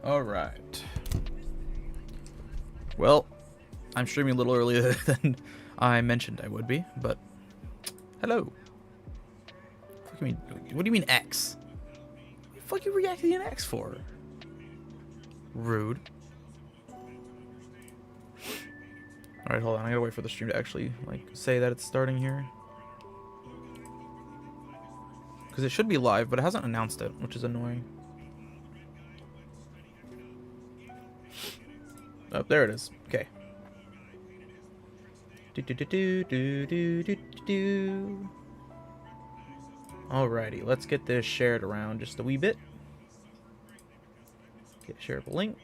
Alright. Well, I'm streaming a little earlier than I mentioned I would be, but hello. What do you mean X? What the fuck are you reacting to an X for? Rude. Alright, hold on. I gotta wait for the stream to actually, like, say that it's starting here. Because it should be live, but it hasn't announced it, which is annoying. Oh, there it is. Okay. Alrighty, let's get this shared around just a wee bit. Get shareable link.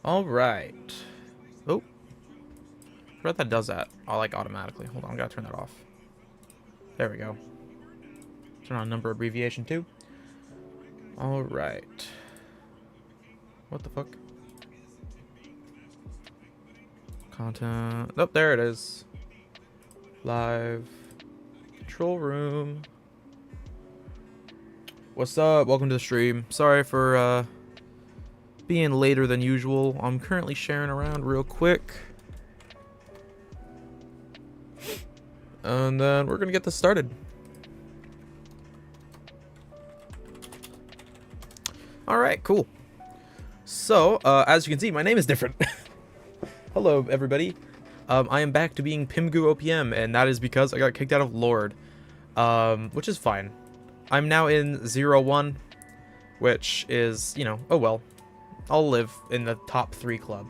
Alright. Oh. I forgot that does that. I'll like automatically. Hold on, I gotta turn that off. There we go. Turn on number abbreviation too. Alright. What the fuck? Content. Oh, there it is. Live. Control room. What's up? Welcome to the stream. Sorry for being later than usual. I'm currently sharing around real quick. And then we're gonna get this started. Alright, cool. So, as you can see, my name is different. Hello, everybody. I am back to being PimguOPM, and that is because I got kicked out of Lord. Which is fine. I'm now in 0-1, which is, you know, oh well. I'll live in the top 3 club.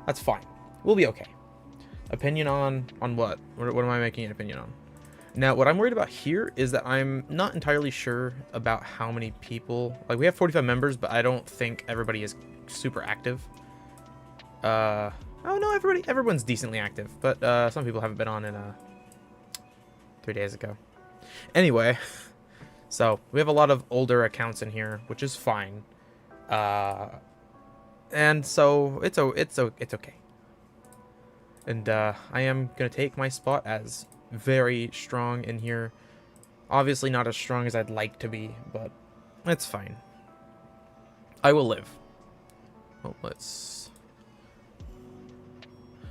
That's fine. We'll be okay. Opinion on what? What am I making an opinion on? Now, what I'm worried about here is that I'm not entirely sure about how many people... Like, we have 45 members, but I don't think everybody is super active. Oh, no, everyone's decently active, but some people haven't been on in 3 days ago. Anyway, so we have a lot of older accounts in here, which is fine. And so it's okay. And I am gonna take my spot as very strong in here. Obviously not as strong as I'd like to be, but it's fine. I will live. Oh, let's...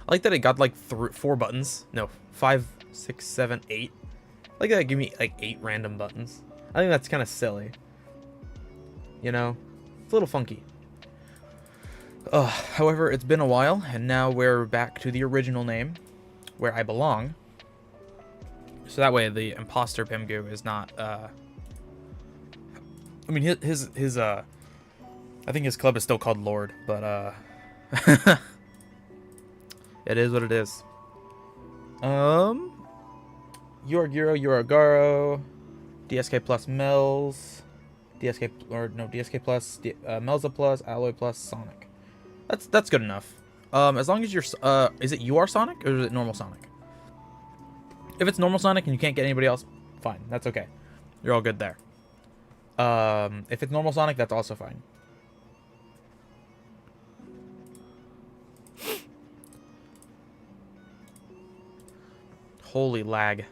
I like that it got like 4 buttons. No, 5, 6, 7, 8. I like that it gave me like 8 random buttons. I think that's kind of silly. You know? It's a little funky. However, it's been a while, and now we're back to the original name, where I belong. So that way the imposter Pimgu is not, I mean, his I think his club is still called Lord, but, it is what it is. You are Giro, you are Garo, DSK plus Mel's, DSK, or no, DSK plus, Melza plus, Alloy plus, Sonic. That's good enough. As long as you're, is it you are Sonic, or is it normal Sonic? If it's normal Sonic and you can't get anybody else, fine, that's okay. You're all good there. If it's normal Sonic, that's also fine. Holy lag.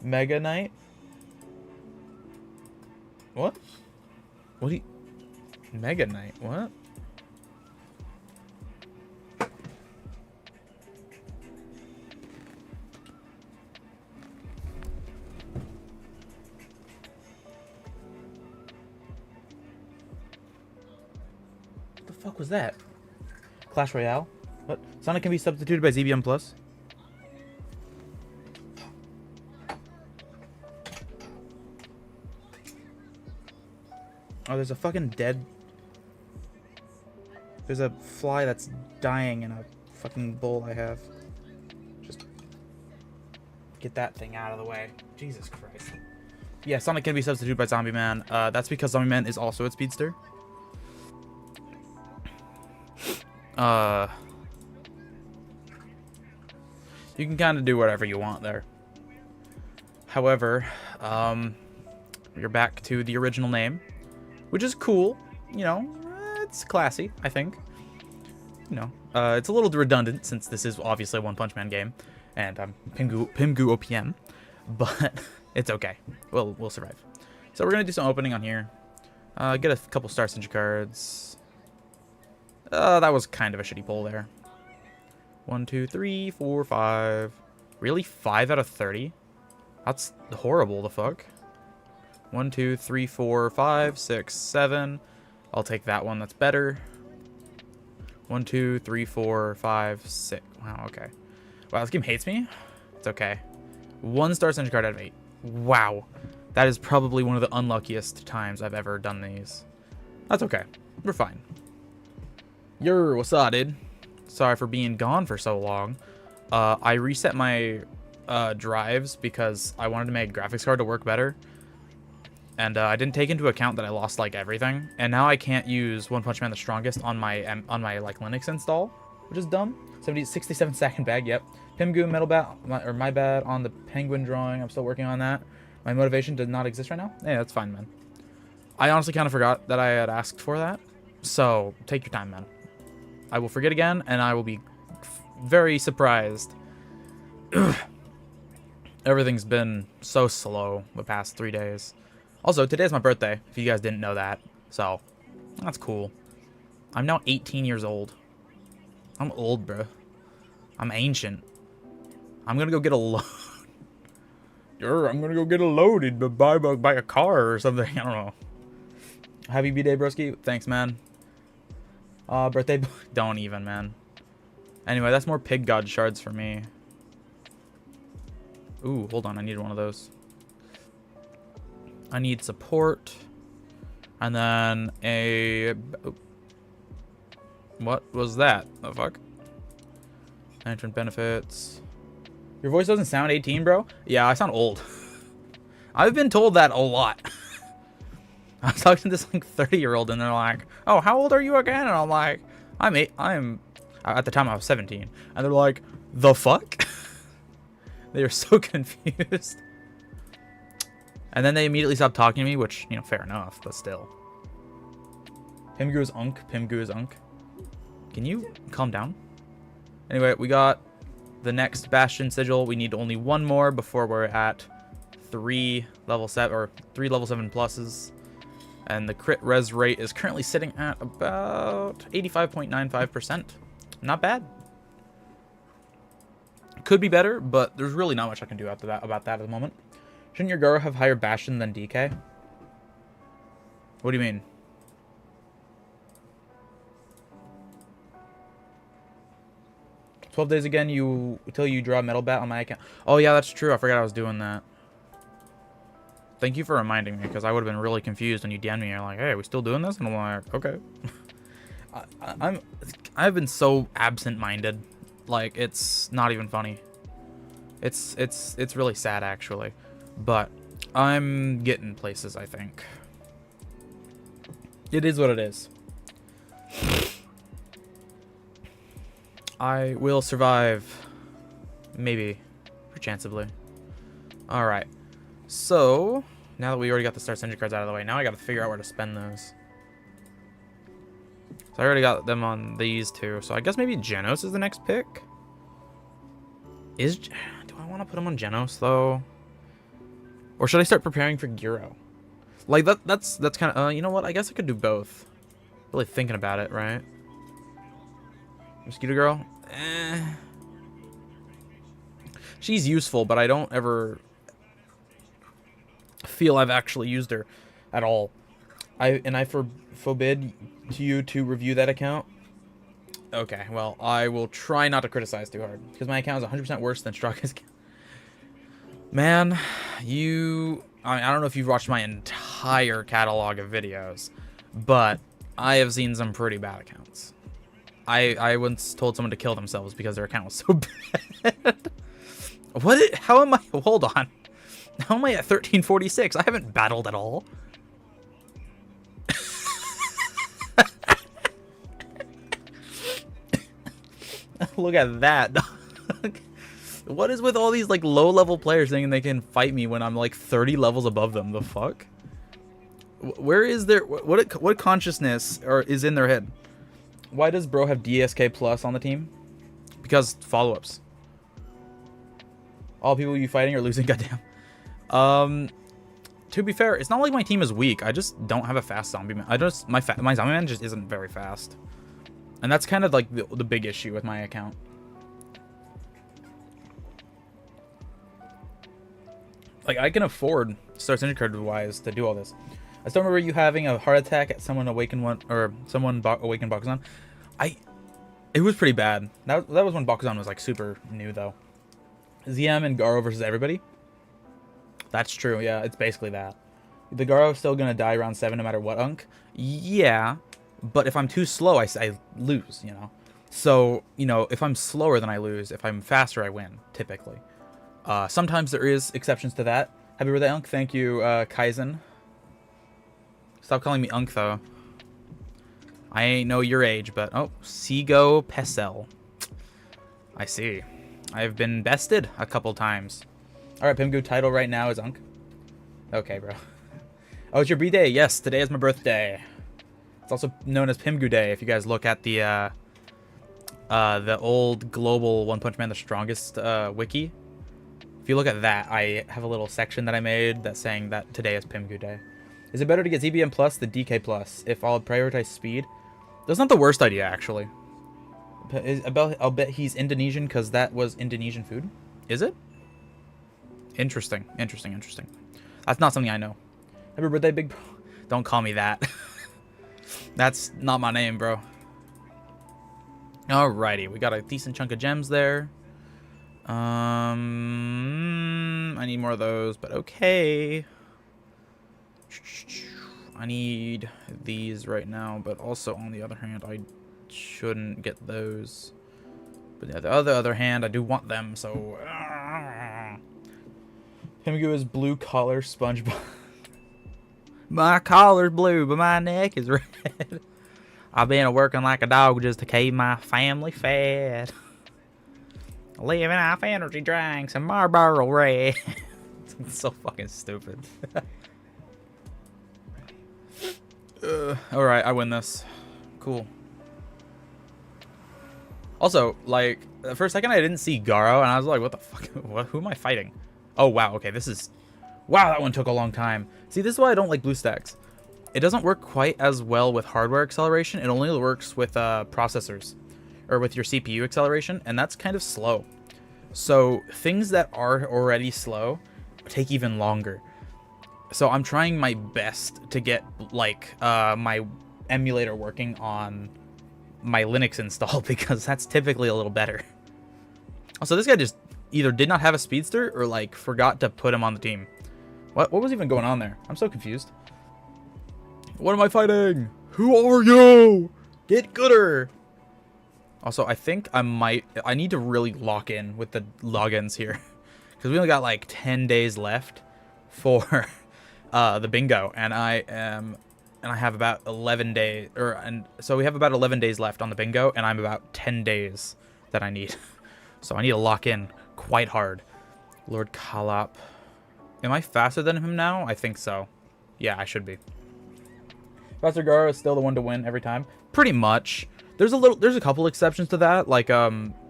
Mega Knight? What? What do you... Mega Knight? What? What the fuck was that? Clash Royale? What? Sonic can be substituted by ZBM Plus? Oh, there's a fucking dead... There's a fly that's dying in a fucking bowl I have. Just get that thing out of the way. Jesus Christ. Yeah, Sonic can be substituted by Zombie Man. That's because Zombie Man is also a speedster. You can kind of do whatever you want there. However, you're back to the original name, which is cool. You know, it's classy, I think. You know, it's a little redundant since this is obviously a One Punch Man game, and I'm PimguOPM, but it's okay. We'll survive. So we're going to do some opening on here. Get a couple Star Signature cards. That was kind of a shitty pull there. 1, 2, 3, 4, 5. Really? 5 out of 30? That's horrible, the fuck. 1, 2, 3, 4, 5, 6, 7. I'll take that one. That's better. 1, 2, 3, 4, 5, 6. Wow, okay. Wow, this game hates me. It's okay. 1 Star Signature card out of 8. Wow. That is probably one of the unluckiest times I've ever done these. That's okay. We're fine. What's up, dude? Sorry for being gone for so long. I reset my drives because I wanted to make graphics card to work better. And I didn't take into account that I lost like everything. And now I can't use One Punch Man the Strongest on my like Linux install, which is dumb. 67-second bag, yep. PimGu Metal Bat, my bad on the penguin drawing. I'm still working on that. My motivation did not exist right now. Yeah, that's fine, man. I honestly kind of forgot that I had asked for that. So take your time, man. I will forget again, and I will be very surprised. Everything's been so slow the past 3 days. Also, today's my birthday, if you guys didn't know that. So, that's cool. I'm now 18 years old. I'm old, bro. I'm ancient. I'm gonna go get a load. I'm gonna go get a loaded, but buy a car or something. I don't know. Happy B-Day, broski. Thanks, man. Birthday. Don't even, man. Anyway, that's more pig god shards for me. Ooh, hold on. I need one of those. I need support. And then a... What was that? The fuck? Entrant benefits. Your voice doesn't sound 18, bro? Yeah, I sound old. I've been told that a lot. I was talking to this like 30-year-old and they're like, "Oh, how old are you again?" And I'm like, I'm at the time I was 17. And they're like, "The fuck?" They were so confused. And then they immediately stopped talking to me, which, you know, fair enough, but still. PimGu is unk. PimGu is unk. Can you calm down? Anyway, we got the next Bastion Sigil. We need only one more before we're at 3 level 7 or 3 level 7 pluses. And the crit res rate is currently sitting at about 85.95%. Not bad. Could be better, but there's really not much I can do about that at the moment. Shouldn't your Garo have higher Bastion than DK? What do you mean? "12 days again, until you draw a Metal Bat on my account." Oh yeah, that's true. I forgot I was doing that. Thank you for reminding me, because I would have been really confused when you DM'd me. You're like, "Hey, are we still doing this?" And I'm like, "Okay." I've been so absent-minded. Like, it's not even funny. It's really sad, actually. But I'm getting places, I think. It is what it is. I will survive. Maybe. Perchancebly. Alright. So, now that we already got the Star Signature cards out of the way, now I gotta figure out where to spend those. So I already got them on these two, so I guess maybe Genos is the next pick? Do I want to put him on Genos, though? Or should I start preparing for Gyro? Like, that's kind of... you know what? I guess I could do both. Really thinking about it, right? Mosquito Girl? She's useful, but I don't ever feel I've actually used her at all. I forbid you to review that account. Okay, well, I will try not to criticize too hard, because my account is 100% worse than Straka's account. Man, I don't know if you've watched my entire catalog of videos, but I have seen some pretty bad accounts. I once told someone to kill themselves because their account was so bad. How am I? Hold on. How am I at 1346? I haven't battled at all. Look at that. What is with all these like low level players thinking they can fight me when I'm like 30 levels above them? The fuck? Where is their what consciousness is in their head? Why does bro have DSK plus on the team? Because follow-ups. All people you fighting are losing. Goddamn. to be fair, it's not like my team is weak. I just don't have a fast zombie man. My zombie man just isn't very fast. And that's kind of like the big issue with my account. Like, I can afford, Star Syndicate card wise, to do all this. I still remember you having a heart attack at someone awakened one, or someone awakened Bakuzan. It was pretty bad. That was when Bakuzan was like super new though. ZM and Garo versus everybody. That's true. Yeah, it's basically that. The Garo is still gonna die around 7 no matter what, Unk. Yeah, but if I'm too slow, I lose. You know. So you know, if I'm slower, then I lose. If I'm faster, I win. Typically. Sometimes there is exceptions to that. Happy birthday, Unk. Thank you, Kaizen. Stop calling me Unk, though. I ain't know your age, but... Oh, Seago Pesel. I see. I've been bested a couple times. Alright, Pimgu title right now is Unk. Okay, bro. Oh, it's your B-Day. Yes, today is my birthday. It's also known as Pimgu Day, if you guys look at the old global One Punch Man the Strongest wiki. If you look at that, I have a little section that I made that's saying that today is Pimgu Day. Is it better to get ZBM Plus than DK Plus if I'll prioritize speed? That's not the worst idea, actually. I'll bet he's Indonesian because that was Indonesian food. Is it? Interesting. Interesting. Interesting. That's not something I know. Happy birthday, big bro. Don't call me that. That's not my name, bro. Alrighty. We got a decent chunk of gems there. I need more of those, but okay. I need these right now, but also on the other hand, I shouldn't get those. But on the other hand, I do want them, so... Pimgu is blue collar SpongeBob. My collar's blue, but my neck is red. I've been working like a dog just to keep my family fed. Living off energy drinks and Marlboro Red. It's so fucking stupid. Alright, I win this. Cool. Also, like, for a second I didn't see Garo, and I was like, what the fuck? Who am I fighting? Oh, wow, okay, this is... Wow, that one took a long time. See, this is why I don't like BlueStacks. It doesn't work quite as well with hardware acceleration. It only works with processors. Or with your CPU acceleration, and that's kind of slow. So, things that are already slow take even longer. So I'm trying my best to get, like, my emulator working on my Linux install, because that's typically a little better. Also, this guy just either did not have a speedster, or, like, forgot to put him on the team. What was even going on there? I'm so confused. What am I fighting? Who are you? Get gooder! Also, I think I need to really lock in with the logins here. Because we only got, like, 10 days left for... the bingo, and I have about 11 days, so we have about 11 days left on the bingo, and I'm about 10 days that I need. So I need to lock in quite hard. Lord Kalop. Am I faster than him now? I think so. Yeah, I should be. Faster Garo is still the one to win every time. Pretty much. There's a couple exceptions to that, like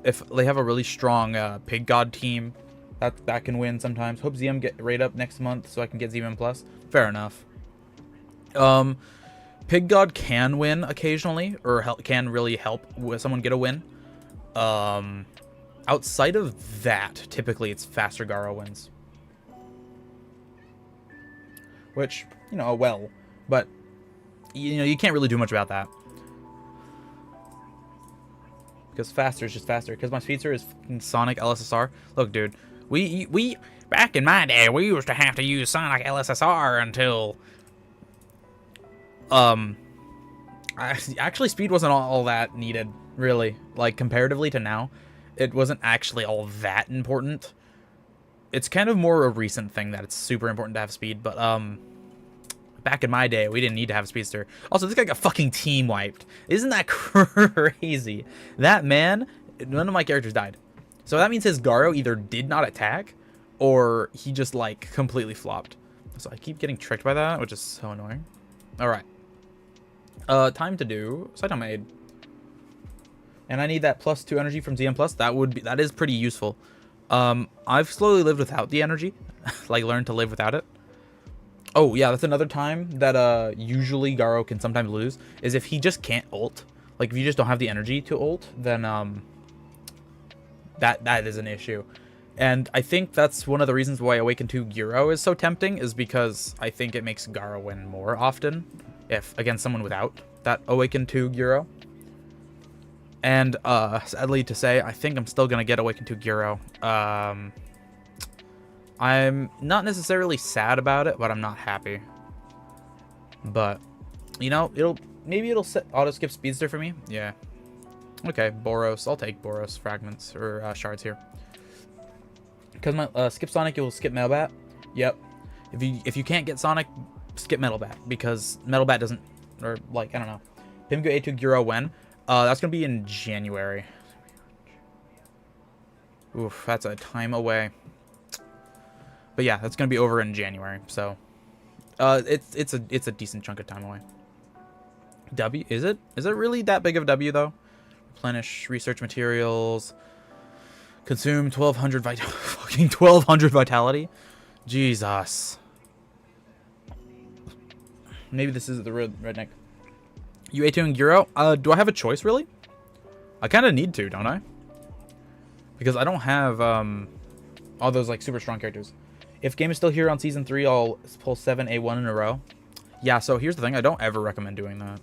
if they have a really strong Pig God team. That can win sometimes. Hope ZM get rate up next month so I can get ZM Plus. Fair enough. Pig God can win occasionally, or can really help someone get a win. Outside of that, typically it's faster Garo wins. Which, you know, well, but you know, you can't really do much about that. Because faster is just faster. Because my speedster is Sonic LSSR. Look, dude. We back in my day, we used to have to use Sonic LSSR until actually speed wasn't all that needed, really. Like, comparatively to now, it wasn't actually all that important. It's kind of more a recent thing that it's super important to have speed, but back in my day, we didn't need to have a speedster. Also, this guy got fucking team wiped. Isn't that crazy? That man, none of my characters died. So that means his Garo either did not attack, or he just, like, completely flopped. So I keep getting tricked by that, which is so annoying. Alright. Time to do Saitama Aid. And I need that +2 energy from ZM Plus. That is pretty useful. I've slowly lived without the energy. Like, learned to live without it. Oh, yeah, that's another time that usually Garo can sometimes lose, is if he just can't ult. Like, if you just don't have the energy to ult, then that is an issue. And I think that's one of the reasons why Awaken 2 Gyro is so tempting, is because I think it makes Garo win more often if against someone without that Awaken 2 Gyro. And sadly to say, I think I'm still going to get Awaken 2 Gyro. I'm not necessarily sad about it, but I'm not happy. But, you know, maybe it'll set auto skip speedster for me. Yeah. Okay, Boros. I'll take Boros fragments or shards here. Because my skip Sonic, you'll skip Metal Bat. Yep. If you can't get Sonic, skip Metal Bat, because Metal Bat doesn't, or like, I don't know. PimguOPM Gyro when? That's gonna be in January. Oof, that's a time away. But yeah, that's gonna be over in January. So, it's a decent chunk of time away. W, is it? Is it really that big of a W though? Replenish research materials. Consume 1200 fucking 1200 vitality. Jesus. Maybe this is the redneck. You A2 and Gyro? Do I have a choice really? I kind of need to, don't I? Because I don't have all those like super strong characters. If game is still here on season 3, I'll pull 7 A1 in a row. Yeah, so here's the thing, I don't ever recommend doing that.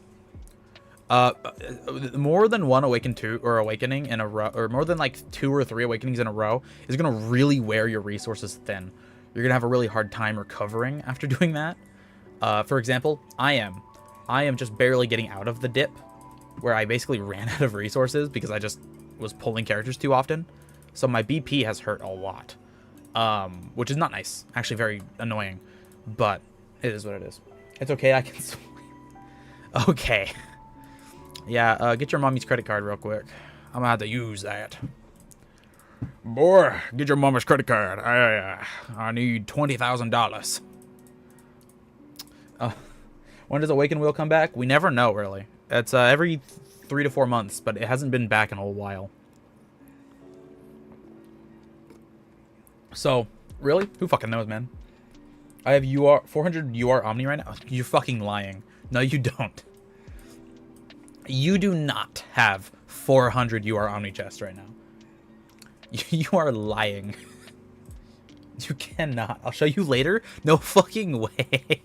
More than one awakening in a row, or more than like 2 or 3 awakenings in a row, is gonna really wear your resources thin. You're gonna have a really hard time recovering after doing that. For example, I am just barely getting out of the dip, where I basically ran out of resources because I just was pulling characters too often. So my BP has hurt a lot, which is not nice. Actually, very annoying, but it is what it is. It's okay. I can swim. Okay. Yeah, get your mommy's credit card real quick. I'm gonna have to use that. Boy, get your mama's credit card. I need $20,000. When does Awaken Wheel come back? We never know, really. It's every 3 to 4 months, but it hasn't been back in a while. So, really? Who fucking knows, man? I have 400 UR Omni right now. You're fucking lying. No, you don't. You do not have 400 UR Omni chest right now. You are lying. You cannot. I'll show you later. No fucking way.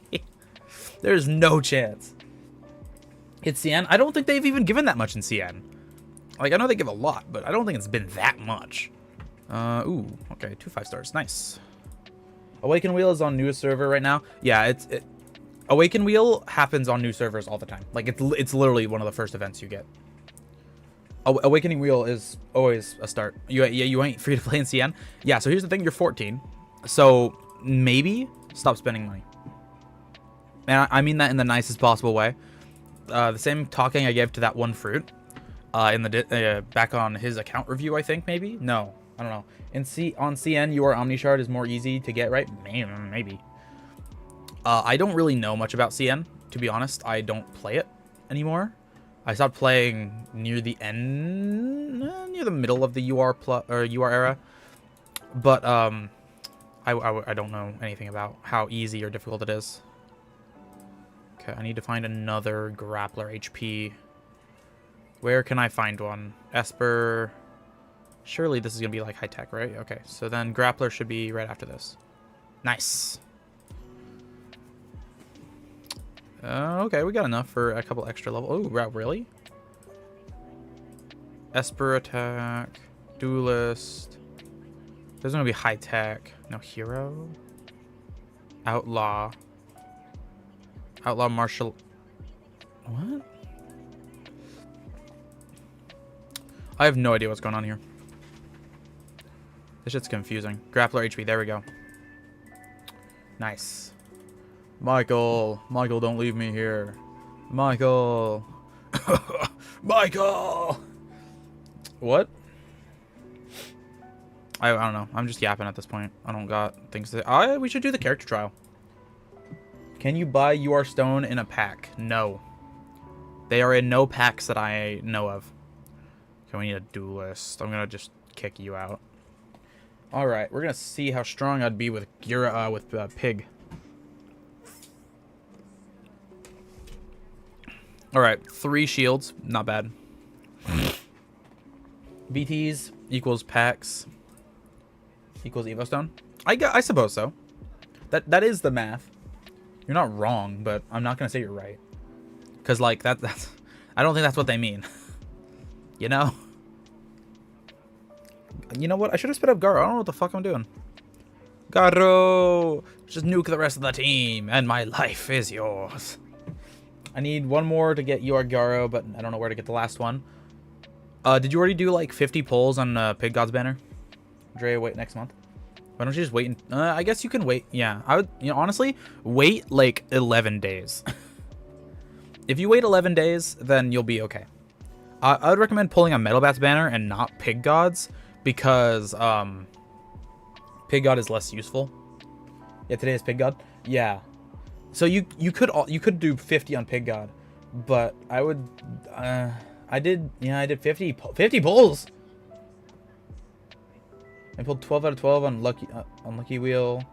There's no chance. It's CN. I don't think they've even given that much in CN. Like, I know they give a lot, but I don't think it's been that much. Ooh, okay, 2 5-stars. Nice. Awaken Wheel is on newest server right now. Yeah, Awaken Wheel happens on new servers all the time. Like, it's literally one of the first events you get. Awakening Wheel is always a start. You ain't free to play in CN. Yeah, so here's the thing. You're 14. So maybe stop spending money. And I mean that in the nicest possible way. The same talking I gave to that one fruit in the back on his account review, I think, maybe? No, I don't know. On CN, your Omnishard is more easy to get, right? Maybe. I don't really know much about CN, to be honest. I don't play it anymore. I stopped playing near the middle of the UR era. But I don't know anything about how easy or difficult it is. Okay, I need to find another grappler HP. Where can I find one? Esper. Surely this is gonna be like high tech, right? Okay, so then grappler should be right after this. Nice. Okay, we got enough for a couple extra level. Oh, really? Esper attack. Duelist. There's gonna be high tech. No hero. Outlaw. Outlaw martial. What? I have no idea what's going on here. This shit's confusing. Grappler HP. There we go. Nice. Michael, don't leave me here. Michael. Michael. What? I don't know. I'm just yapping at this point. I don't got things to say. We should do the character trial. Can you buy UR Stone in a pack? No. They are in no packs that I know of. Okay, we need a duelist. I'm gonna just kick you out. All right, we're gonna see how strong I'd be with Pig. All right, 3 shields, not bad. BTs equals packs equals Evo Stone. I suppose so. That is the math. You're not wrong, but I'm not gonna say you're right. Cause like that's I don't think that's what they mean. You know? You know what? I should have spit up Garo. I don't know what the fuck I'm doing. Garo! Just nuke the rest of the team, and my life is yours. I need one more to get your Garo, but I don't know where to get the last one. Did you already do like 50 polls on Pig God's banner? Dre, wait next month. Why don't you just wait? I guess you can wait. Yeah, I would. You know, honestly, wait like 11 days. If you wait 11 days, then you'll be okay. I would recommend pulling a Metal Bats banner and not Pig Gods because Pig God is less useful. Yeah, today is Pig God. Yeah, so you could do 50 on Pig God, but I would. I did 50 pulls. I pulled 12 out of 12 on Lucky Wheel.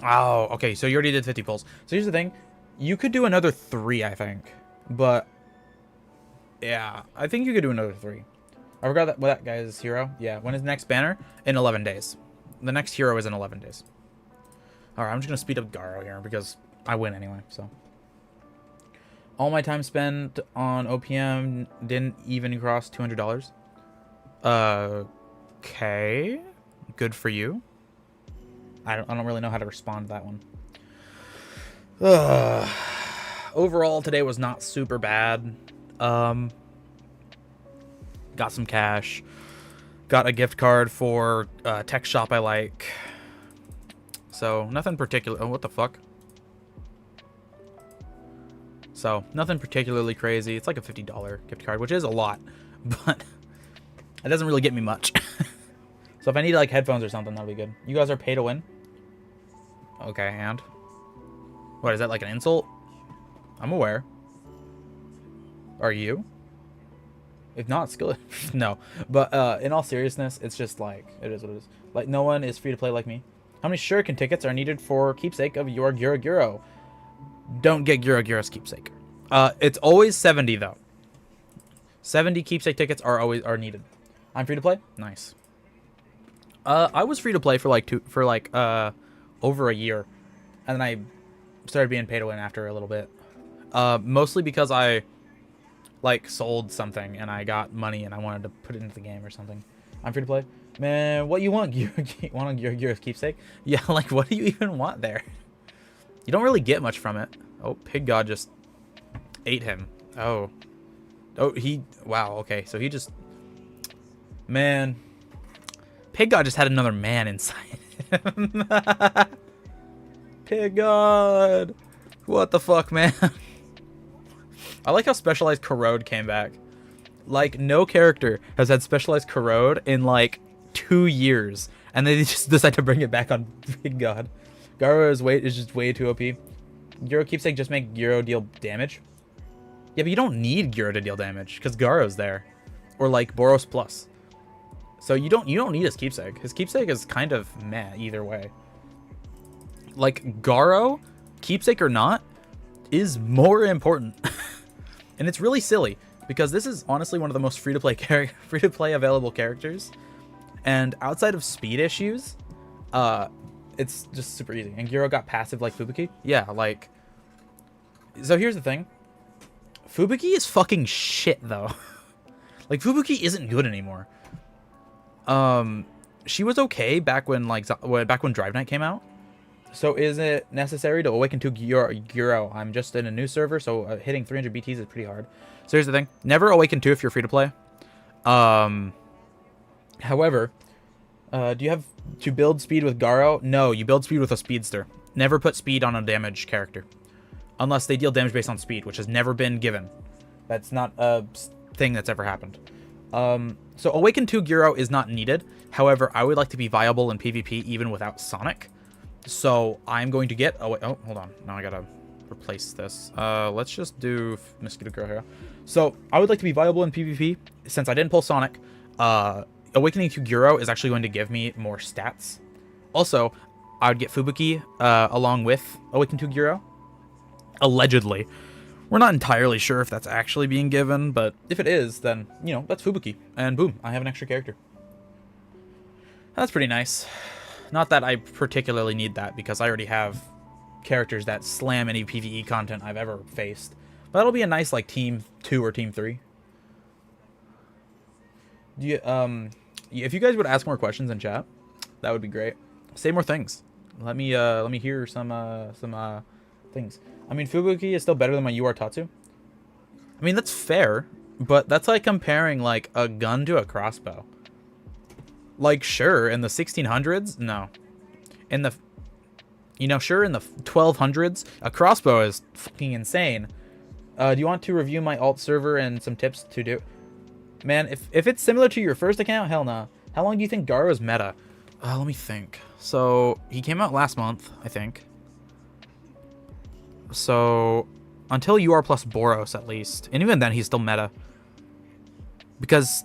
Oh, okay. So you already did 50 pulls. So here's the thing. You could do another 3, I think. But, yeah. I think you could do another 3. I forgot what that guy's hero. Yeah. When is next banner? In 11 days. The next hero is in 11 days. Alright, I'm just going to speed up Garo here because I win anyway, so. All my time spent on OPM didn't even cross $200. Okay, good for you. I don't really know how to respond to that one. Overall, today was not super bad. Got some cash. Got a gift card for a tech shop I like. So nothing particular. Oh, what the fuck? So nothing particularly crazy. It's like a $50 gift card, which is a lot, but it doesn't really get me much. So if I need like headphones or something, that'll be good. You guys are pay to win? Okay, and? What, is that like an insult? I'm aware. Are you? If not, skill. No. But in all seriousness, it's just like, it is what it is. Like, no one is free to play like me. How many Shuriken tickets are needed for keepsake of your Guro? Don't get Guro's keepsake. It's always 70 though. 70 keepsake tickets are needed. I'm free to play? Nice. I was free to play for over a year, and then I started being pay to win after a little bit. Mostly because I like sold something and I got money and I wanted to put it into the game or something. I'm free to play. Man, what you want? You want Guro's keepsake? Yeah, like what do you even want there? You don't really get much from it. Oh, Pig God just ate him. Oh, wow, okay, so he just, man, Pig God just had another man inside him. Pig God, what the fuck, man? I like how Specialized Corrode came back. Like, no character has had Specialized Corrode in like 2 years, and they just decide to bring it back on Pig God. Garo's weight is just way too OP. Guro keepsake just make Guro deal damage. Yeah, but you don't need Guro to deal damage because Garo's there, or like Boros Plus. So you don't need his keepsake. His keepsake is kind of meh either way. Like Garo, keepsake or not, is more important, and it's really silly because this is honestly one of the most free to play available characters, and outside of speed issues, it's just super easy. And Guro got passive like Fubuki. Yeah, like, so here's the thing. Fubuki is fucking shit though. Like, Fubuki isn't good anymore. She was okay back when Drive Night came out. So is it necessary to awaken to Guro? I'm just in a new server, so hitting 300 BTs is pretty hard. So here's the thing. Never awaken 2 if you're free to play. However, do you have to build speed with Garo? No, you build speed with a speedster. Never put speed on a damage character. Unless they deal damage based on speed, which has never been given. That's not a thing that's ever happened. So Awaken 2 Guro is not needed. However, I would like to be viable in PvP even without Sonic. So I'm going to get... Oh, hold on. Now I gotta replace this. Let's just do Mosquito Girl here. So I would like to be viable in PvP. Since I didn't pull Sonic, Awakening 2 Guro is actually going to give me more stats. Also, I would get Fubuki along with Awaken 2 Guro. Allegedly. We're not entirely sure if that's actually being given, but if it is, then, you know, that's Fubuki. And boom, I have an extra character. That's pretty nice. Not that I particularly need that, because I already have characters that slam any PvE content I've ever faced. But that'll be a nice, like, Team 2 or Team 3. Do you, if you guys would ask more questions in chat, that would be great. Say more things. Let me hear some things. I mean, Fubuki is still better than my UR Tatsu. I mean, that's fair, but that's like comparing, like, a gun to a crossbow. Like, sure, in the 1600s? No. In the... You know, sure, in the 1200s, a crossbow is fucking insane. Do you want to review my alt server and some tips to do? Man, if it's similar to your first account, hell nah. How long do you think Garo's meta? Let me think. So, he came out last month, I think. So, until UR plus Boros, at least. And even then, he's still meta. Because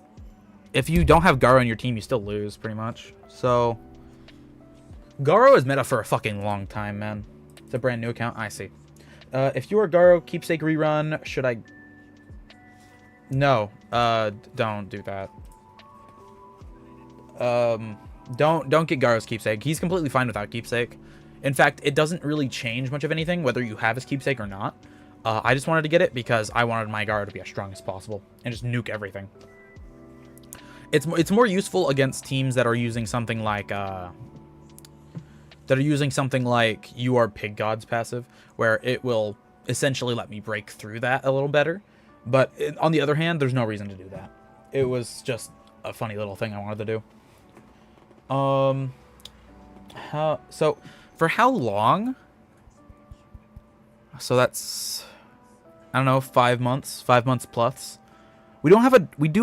if you don't have Garo on your team, you still lose, pretty much. So, Garo is meta for a fucking long time, man. It's a brand new account. I see. If you are Garo, keepsake rerun, should I... No, don't do that. Don't get Garo's keepsake. He's completely fine without keepsake. In fact, it doesn't really change much of anything, whether you have his keepsake or not. I just wanted to get it because I wanted my Garo to be as strong as possible and just nuke everything. It's more useful against teams that are using something like You Are Pig God's passive, where it will essentially let me break through that a little better. But on the other hand, there's no reason to do that. It was just a funny little thing I wanted to do. So for how long? So that's, I don't know, 5 months, 5 months plus. We do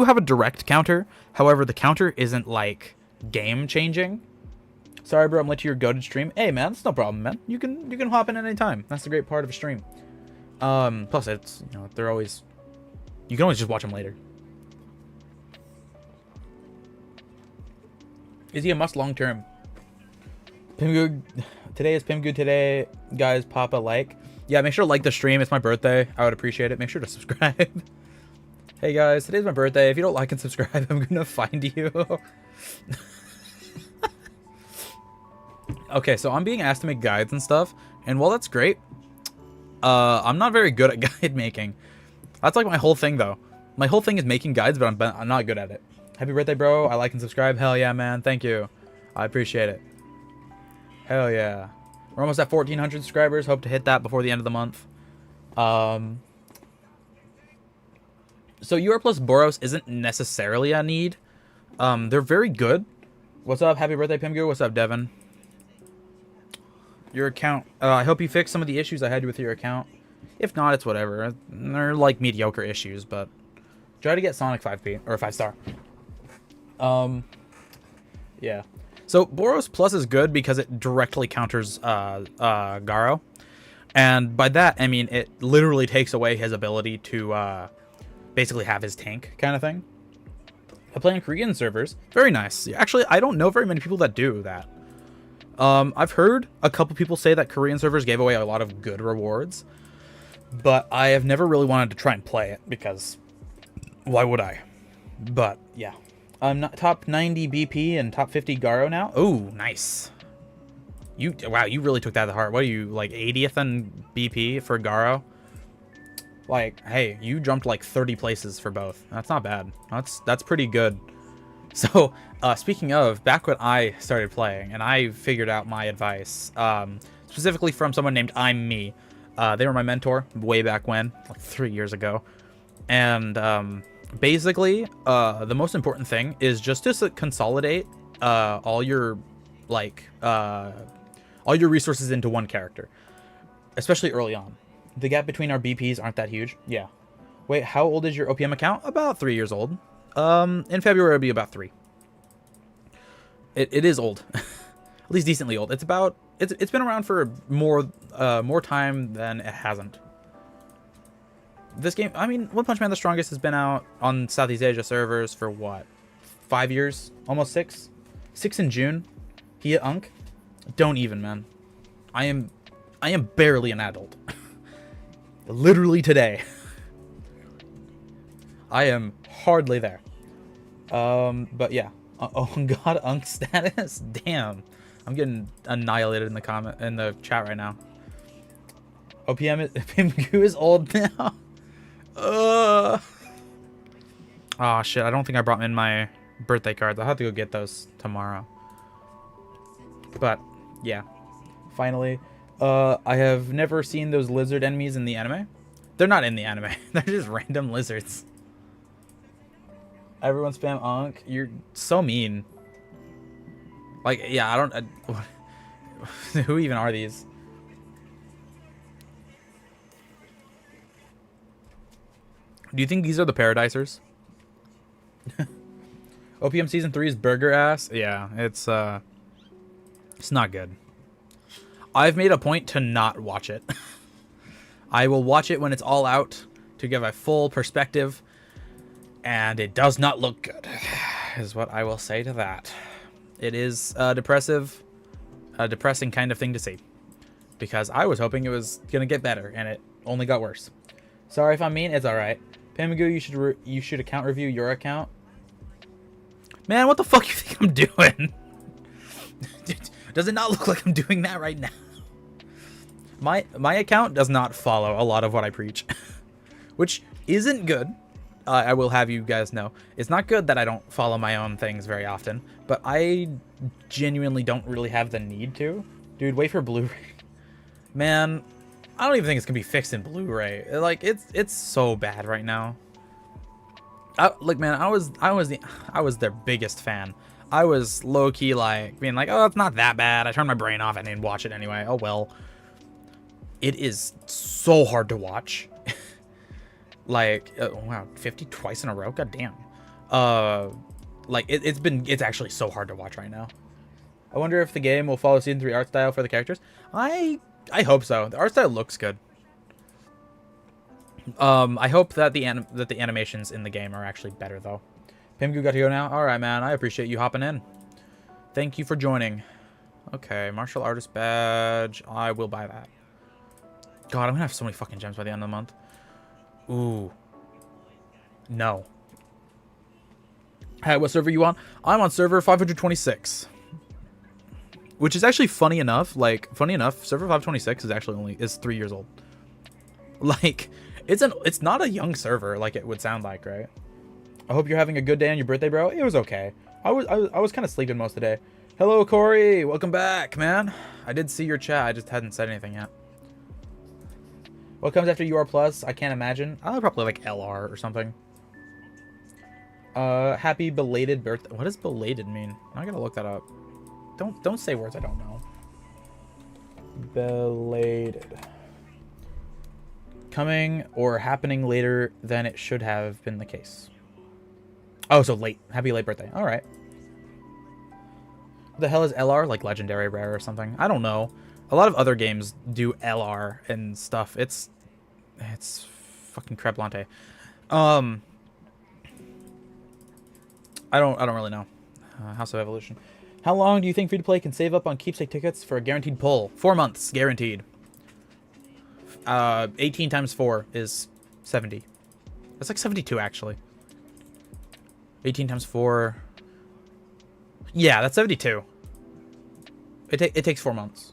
have a direct counter. However, the counter isn't like game changing. Sorry, bro, I'm late to your goated stream. Hey, man, it's no problem, man. You can hop in at any time. That's the great part of a stream. Plus, it's, you know, they're always, you can always just watch them later. Is he a must long term? PimGu, today is PimGu today, guys. Pop a like. Yeah, make sure to like the stream. It's my birthday. I would appreciate it. Make sure to subscribe. Hey guys, today's my birthday. If you don't like and subscribe, I'm gonna find you. Okay, so I'm being asked to make guides and stuff, and while that's great, I'm not very good at guide making. That's like my whole thing, though. My whole thing is making guides, but I'm not good at it. Happy birthday, bro. I like and subscribe. Hell yeah, man. Thank you. I appreciate it. Hell yeah. We're almost at 1,400 subscribers. Hope to hit that before the end of the month. So UR plus Boros isn't necessarily a need. They're very good. What's up? Happy birthday, PimGu. What's up, Devin? Your account. I hope you fixed some of the issues I had with your account. If not, it's whatever. They're like mediocre issues, but try to get Sonic 5P or 5-star. Yeah. So Boros Plus is good because it directly counters Garo. And by that, I mean it literally takes away his ability to basically have his tank kind of thing. I play on Korean servers. Very nice. Actually, I don't know very many people that do that. I've heard a couple people say that Korean servers gave away a lot of good rewards, but I have never really wanted to try and play it because why would I? But yeah. I'm not top 90 BP and top 50 Garo now. Oh, nice. Wow, you really took that to heart. What are you, like 80th on BP for Garo? Like, hey, you jumped like 30 places for both. That's not bad. That's pretty good. So, speaking of, back when I started playing and I figured out my advice, specifically from someone named I'm Me. They were my mentor way back when, like 3 years ago. And basically, the most important thing is just to consolidate all your resources into one character, especially early on. The gap between our BPs aren't that huge. Yeah. Wait, how old is your OPM account? About 3 years old. In February it'll be about 3. It is old, at least decently old. It's been around for more time than it hasn't. This game, I mean, One Punch Man: The Strongest has been out on Southeast Asia servers for what, 5 years, almost 6. 6 in June. He hit Unk. Don't even, man. I am barely an adult. Literally today. I am hardly there. But yeah. Oh god, Unk status? Damn. I'm getting annihilated in the chat right now. PimGu is old now. Oh shit, I don't think I brought in my birthday cards. I'll have to go get those tomorrow. But yeah. Finally. I have never seen those lizard enemies in the anime. They're not in the anime. They're just random lizards. Everyone spam Ankh. You're so mean. Like, yeah, I don't... who even are these? Do you think these are the Paradisers? OPM Season 3 is burger ass? Yeah, it's not good. I've made a point to not watch it. I will watch it when it's all out to give a full perspective, and it does not look good, is what I will say to that. It is a depressing kind of thing to see, because I was hoping it was gonna get better, and it only got worse. Sorry if I'm mean, it's alright. PimguOPM, you should account review your account. Man, what the fuck you think I'm doing? Does it not look like I'm doing that right now? My account does not follow a lot of what I preach, which isn't good. I will have you guys know. It's not good that I don't follow my own things very often, but I genuinely don't really have the need to. Dude, wait for Blu-ray. Man, I don't even think it's gonna be fixed in Blu-ray. Like, it's so bad right now. Like, man, I was their biggest fan. I was low-key like being like, oh, it's not that bad. I turned my brain off and didn't watch it anyway. Oh well. It is so hard to watch. Like, wow, 50 twice in a row. God damn. Like it's actually so hard to watch right now. I wonder if the game will follow season 3 art style for the characters. I hope so. The art style looks good. I hope that the animations in the game are actually better though. PimGu got to go now. All right, man. I appreciate you hopping in. Thank you for joining. Okay, martial artist badge. I will buy that. God, I'm gonna have so many fucking gems by the end of the month. Ooh. No. Hey, what server you on? I'm on server 526. Which is actually funny enough. Like, server 526 is actually is 3 years old. Like, it's not a young server like it would sound like, right? I hope you're having a good day on your birthday, bro. It was okay. I was kind of sleeping most of the day. Hello, Corey. Welcome back, man. I did see your chat. I just hadn't said anything yet. What comes after UR Plus? I can't imagine. I'll probably like LR or something. Happy belated birthday. What does belated mean? I gotta look that up. Don't say words I don't know. Belated. Coming or happening later than it should have been the case. Oh, so late. Happy late birthday. All right. What the hell is LR? Like legendary rare or something? I don't know. A lot of other games do LR and stuff. It's fucking crap latte. I don't really know. House of Evolution. How long do you think free to play can save up on keepsake tickets for a guaranteed pull? 4 months, guaranteed. 18 times 4 is 70. That's like 72 actually. 18 times 4. Yeah, that's 72. It takes 4 months.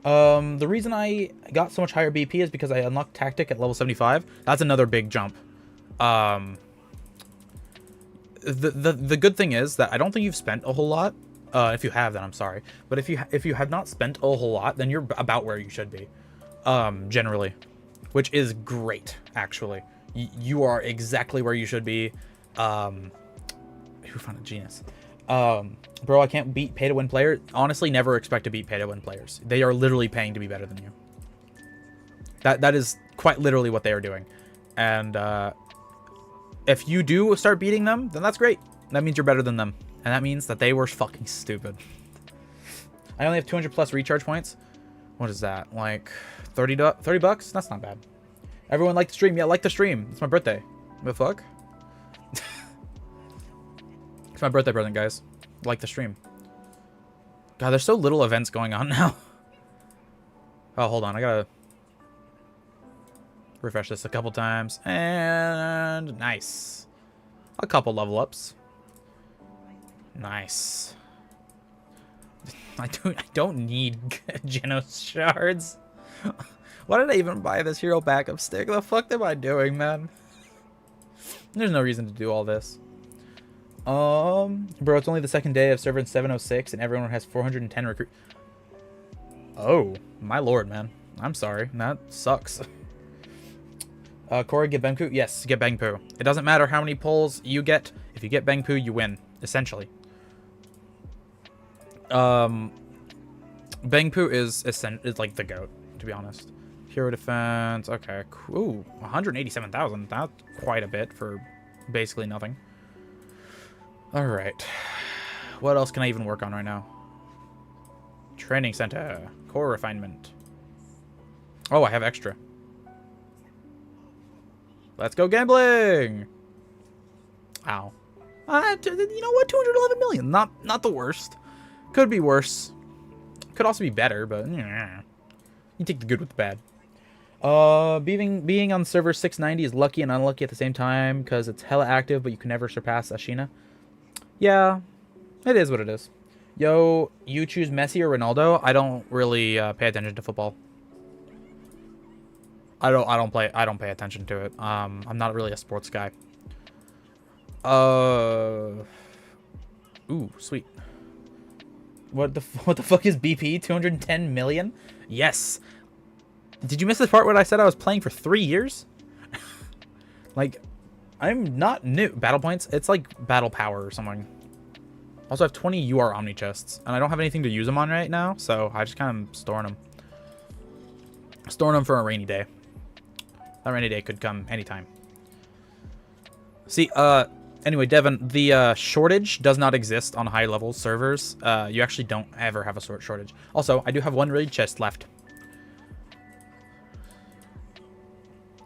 The reason I got so much higher BP is because I unlocked Tactic at level 75. That's another big jump. The good thing is that I don't think you've spent a whole lot. If you have, then I'm sorry. But if you have not spent a whole lot, then you're about where you should be. Generally. Which is great, actually. You are exactly where you should be. Who found a genius? Bro, I can't beat pay-to-win players. Honestly, never expect to beat pay-to-win players. They are literally paying to be better than you. That is quite literally what they are doing. And if you do start beating them, then that's great. That means you're better than them. And that means that they were fucking stupid. I only have 200 plus recharge points. What is that? Like 30 bucks? That's not bad. Everyone like the stream. Yeah, like the stream. It's my birthday. The fuck? It's my birthday present, guys. Like the stream. God, there's so little events going on now. Oh, hold on. I gotta... Refresh this a couple times. And nice. A couple level ups. Nice. I don't need Genos shards. Why did I even buy this hero backup stick? The fuck am I doing, man? There's no reason to do all this. Bro, it's only the second day of server in 706 and everyone has 410 recruit. Oh, my lord, man. I'm sorry. That sucks. Corey, get Bangpoo? Yes, get Bangpoo. It doesn't matter how many pulls you get. If you get Bangpoo, you win, essentially. Bangpoo is like the GOAT, to be honest. Hero defense. Okay, cool. 187,000. That's quite a bit for basically nothing. All right. What else can I even work on right now? Training center. Core refinement. Oh, I have extra. Let's go gambling. Ow. You know what? 211 million. Not the worst. Could be worse. Could also be better, but yeah. You take the good with the bad. Being on server 690 is lucky and unlucky at the same time because it's hella active, but you can never surpass Ashina. Yeah, it is what it is. Yo, you choose Messi or Ronaldo? I don't really pay attention to football. I don't pay attention to it. I'm not really a sports guy. Ooh, sweet. What the fuck is BP? 210 million? Yes. Did you miss the part where I said I was playing for 3 years? Like, I'm not new. Battle points? It's like battle power or something. Also, I have 20 UR Omni chests, and I don't have anything to use them on right now, so I just kind of storing them. Storing them for a rainy day. That rainy day could come anytime. See, anyway, Devin, the shortage does not exist on high-level servers. You actually don't ever have a shortage. Also, I do have one raid chest left.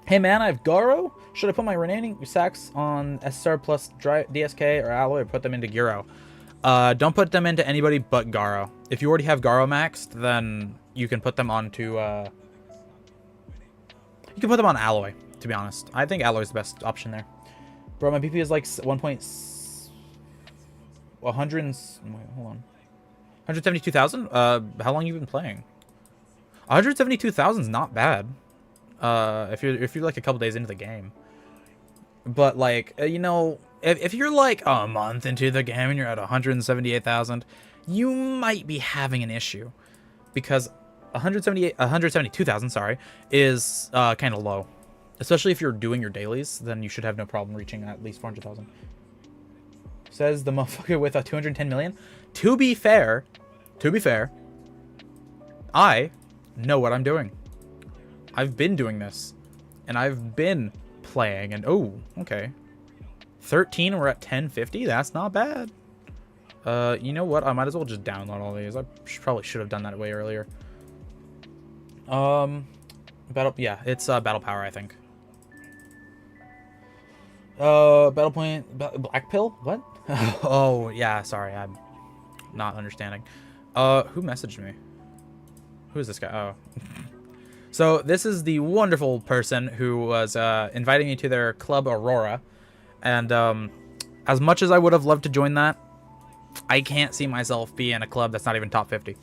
Hey man, I have Garo. Should I put my remaining sacks on SR plus DSK or Alloy or put them into Giro? Don't put them into anybody but Garo. If you already have Garo maxed, then you can put them onto... you can put them on Alloy, to be honest. I think Alloy is the best option there. Bro, my BP is like 100... Wait, hold on. 172,000? How long you been playing? 172,000 is not bad. If you're like a couple days into the game. But like, you know, if you're like a month into the game and you're at 178,000, you might be having an issue because 172,000, sorry, is kind of low. Especially if you're doing your dailies, then you should have no problem reaching at least 400,000. Says the motherfucker with a 210 million. To be fair, I know what I'm doing. I've been doing this, and I've been playing, and oh, okay. 13, and we're at 1050. That's not bad. You know what? I might as well just download all these. I probably should have done that way earlier. Yeah, it's battle power, I think. Battle point, black pill. What? Oh yeah, sorry, I'm not understanding. Who messaged me? Who is this guy? Oh. So this is the wonderful person who was inviting me to their club Aurora, and as much as I would have loved to join that, I can't see myself being in a club that's not even top 50.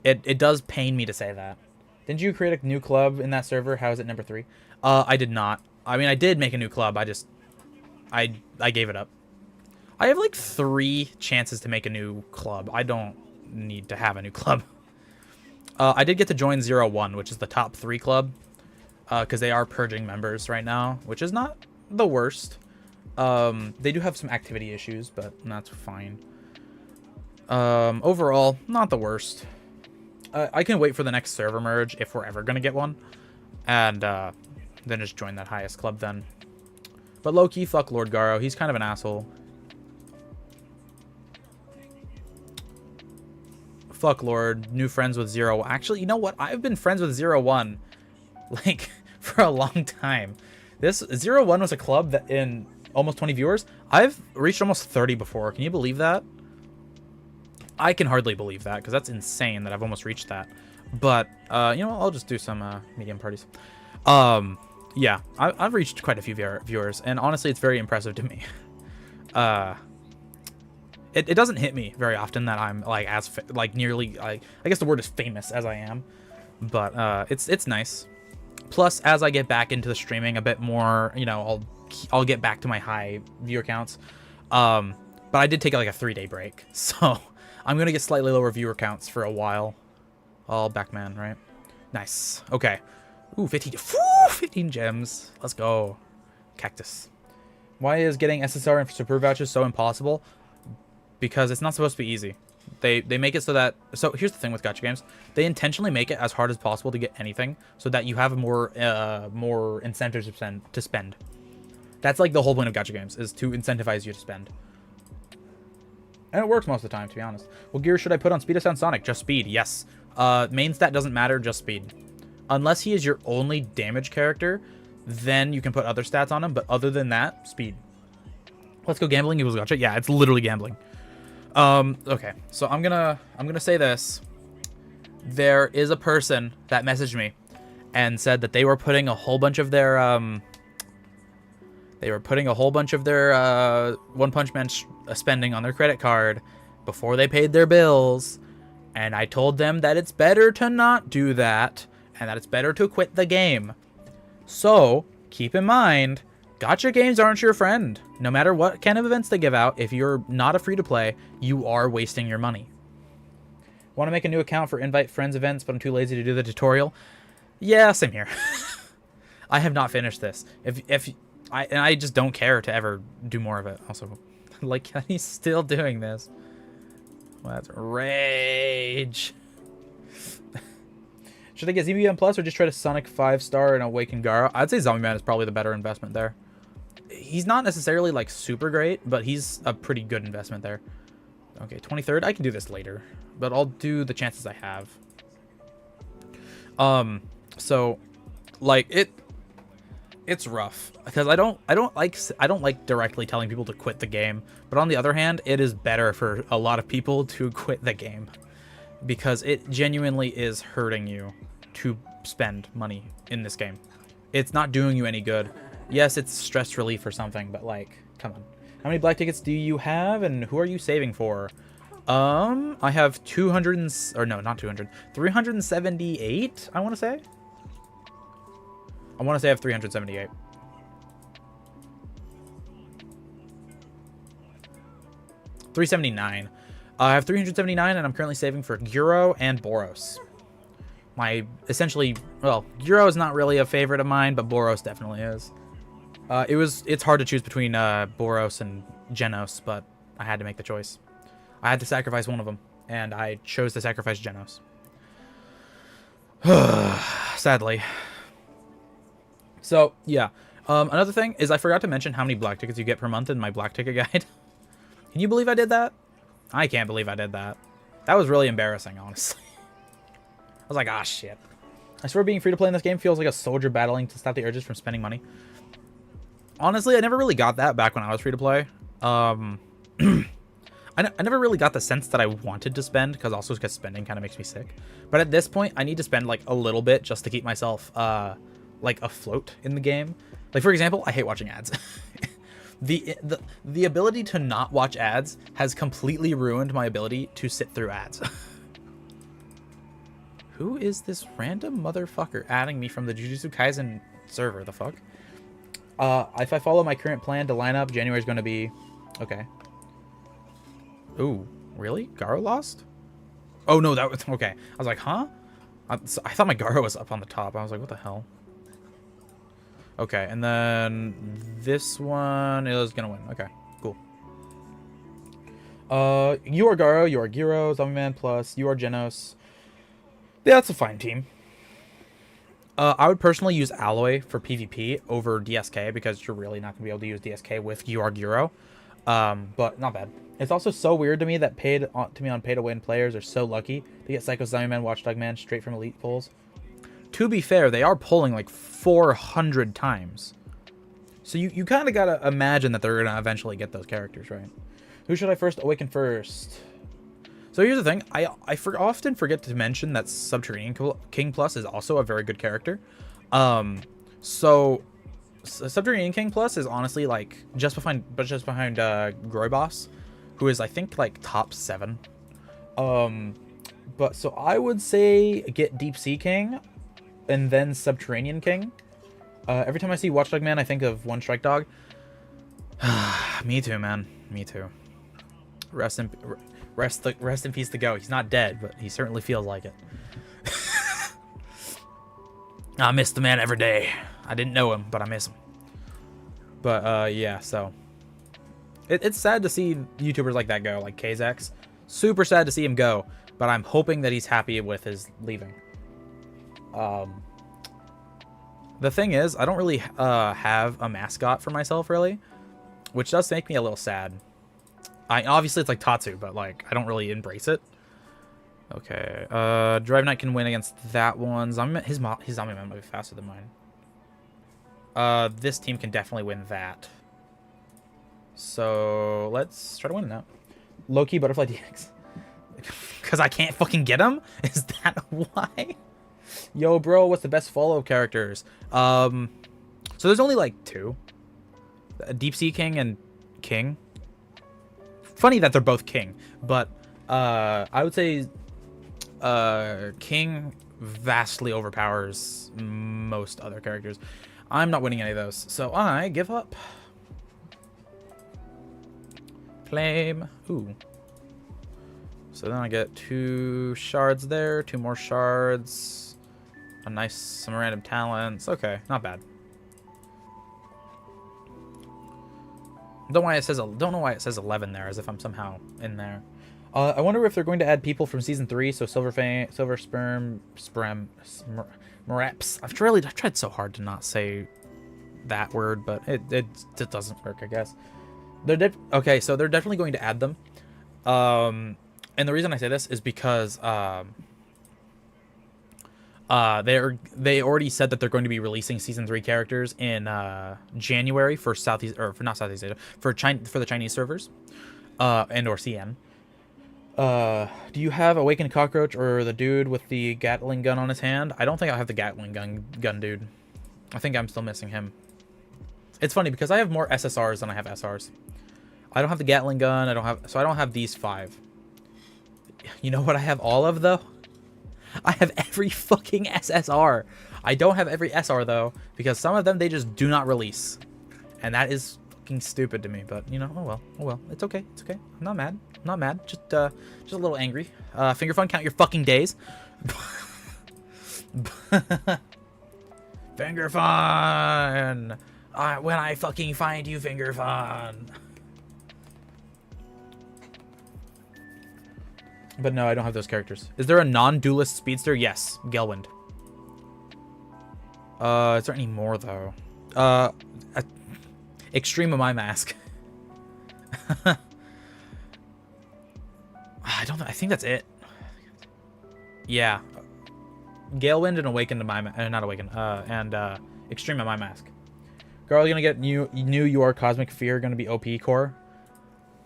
It does pain me to say that. Didn't you create a new club in that server? How is it number 3? I did not. I mean, I did make a new club. I gave it up. I have like 3 chances to make a new club. I don't need to have a new club. I did get to join 01, which is the top 3 club, because they are purging members right now, which is not the worst. They do have some activity issues, but that's fine. Overall, not the worst. I can wait for the next server merge if we're ever going to get one, and then just join that highest club then. But low-key, fuck Lord Garo. He's kind of an asshole. Fuck Lord, new friends with 0. Actually, you know what? I've been friends with 01 like for a long time. This 01 was a club that in almost 20 viewers. I've reached almost 30 before. Can you believe that? I can hardly believe that because that's insane that I've almost reached that. But you know, I'll just do some medium parties. yeah, I've reached quite a few viewers, and honestly, it's very impressive to me. It doesn't hit me very often that I'm like nearly like, I guess the word is famous as I am, but it's nice. Plus, as I get back into the streaming a bit more, you know, I'll get back to my high viewer counts. But I did take like a 3-day break, so I'm gonna get slightly lower viewer counts for a while. All Backman, right? Nice. Okay. Ooh, 15 gems. Let's go. Cactus. Why is getting SSR and super vouchers so impossible? Because it's not supposed to be easy. They make it so that... So here's the thing with gacha games. They intentionally make it as hard as possible to get anything so that you have more incentives to spend. That's like the whole point of gacha games, is to incentivize you to spend. And it works most of the time, to be honest. What gear should I put on Speed Sound Sonic? Just speed, yes. Main stat doesn't matter, just speed. Unless he is your only damage character, then you can put other stats on him, but other than that, speed. Let's go gambling equals gacha. Yeah, it's literally gambling. Okay, so I'm gonna say this. There is a person that messaged me and said that they were putting a whole bunch of their One Punch Man spending on their credit card before they paid their bills, and I told them that it's better to not do that and that it's better to quit the game. So keep in mind, gacha games aren't your friend. No matter what kind of events they give out, if you're not a free-to-play, you are wasting your money. Want to make a new account for invite friends events, but I'm too lazy to do the tutorial? Yeah, same here. I have not finished this. I just don't care to ever do more of it. Also, like, he's still doing this. Well, that's rage. Should I get ZBM Plus or just try to Sonic 5-star and Awaken Garo? I'd say Zombie Man is probably the better investment there. He's not necessarily like super great, but he's a pretty good investment there. Okay, 23rd. I can do this later, but I'll do the chances I have. So like it's rough because I don't like directly telling people to quit the game, but on the other hand, it is better for a lot of people to quit the game because it genuinely is hurting you to spend money in this game. It's not doing you any good. Yes, it's stress relief or something, but like, come on. How many black tickets do you have and who are you saving for? I have 378, I want to say. I have 378. $379. I have 379, and I'm currently saving for Guro and Boros. Guro is not really a favorite of mine, but Boros definitely is. It's hard to choose between Boros and Genos, but I had to make the choice. I had to sacrifice one of them, and I chose to sacrifice Genos. Sadly. So, yeah. Another thing is I forgot to mention how many black tickets you get per month in my black ticket guide. Can you believe I did that? I can't believe I did that. That was really embarrassing, honestly. I was like, ah, shit. I swear being free to play in this game feels like a soldier battling to stop the urges from spending money. Honestly, I never really got that back when I was free to play. I never really got the sense that I wanted to spend, because spending kind of makes me sick. But at this point, I need to spend like a little bit just to keep myself like afloat in the game. Like, for example, I hate watching ads. The ability to not watch ads has completely ruined my ability to sit through ads. Who is this random motherfucker adding me from the Jujutsu Kaisen server? The fuck? If I follow my current plan to line up, January is going to be... Okay. Ooh, really? Garo lost? Oh, no, that was... Okay. I was like, huh? I thought my Garo was up on the top. I was like, what the hell? Okay, and then this one is going to win. Okay, cool. You are Garo, you are Giro, Zombie Man Plus, you are Genos. Yeah, that's a fine team. I would personally use Alloy for PvP over DSK because you're really not going to be able to use DSK with You Are Giro. But not bad. It's also so weird to me that pay-to-win players are so lucky to get Psycho Zombie Man, Watchdog Man straight from Elite pulls. To be fair, they are pulling like 400 times. So you kind of got to imagine that they're going to eventually get those characters, right? Who should I first awaken first? So here's the thing. I often forget to mention that Subterranean King Plus is also a very good character. So, Subterranean King Plus is honestly like just behind Groyboss, who is I think like top 7. But so I would say get Deep Sea King, and then Subterranean King. Every time I see Watchdog Man, I think of One Strike Dog. Me too, man. Me too. Rest in peace to Go. He's not dead, but he certainly feels like it. I miss the man every day. I didn't know him, but I miss him. But yeah, so it's sad to see YouTubers like that go, like KZX. Super sad to see him go, but I'm hoping that he's happy with his leaving. The thing is, I don't really have a mascot for myself, really, which does make me a little sad. Obviously it's like Tatsu, but like I don't really embrace it. Okay, Drive Knight can win against that one. His Zombie Man might be faster than mine. This team can definitely win that. So let's try to win now. Low-key Butterfly DX. Because I can't fucking get him? Is that why? Yo, bro, what's the best follow characters? So there's only like 2. Deep Sea King and King. Funny that they're both King, but I would say King vastly overpowers most other characters. I'm not winning any of those, so I give up. Flame. Ooh. So then I get 2 shards there, 2 more shards, some random talents. Okay, not bad. Don't know why it says 11 there, as if I'm somehow in there. I wonder if they're going to add people from season 3, so Silver Sperm, Moreps. I've tried so hard to not say that word, but it doesn't work, I guess. Okay, so they're definitely going to add them. And the reason I say this is because they already said that they're going to be releasing season 3 characters in January for not Southeast Asia, for the Chinese servers, and or CN. Do you have Awakened Cockroach or the dude with the Gatling gun on his hand? I don't think I have the Gatling gun dude. I think I'm still missing him. It's funny because I have more SSRs than I have SRs. I don't have the Gatling gun. I don't have these 5. You know what I have all of though? I have every fucking SSR. I don't have every SR though, because some of them they just do not release, and that is fucking stupid to me. But you know, oh well, it's okay, I'm not mad, just a little angry. Finger Fun, count your fucking days. Finger Fun, when I fucking find you, Finger Fun. But no, I don't have those characters. Is there a non-duelist speedster? Yes, Gelwind. Is there any more though? Extreme of my mask. I think that's it. Yeah. Galewind and Awaken to my not Awaken. And Extreme of my mask. Girl, gonna get new your Cosmic Fear gonna be OP core?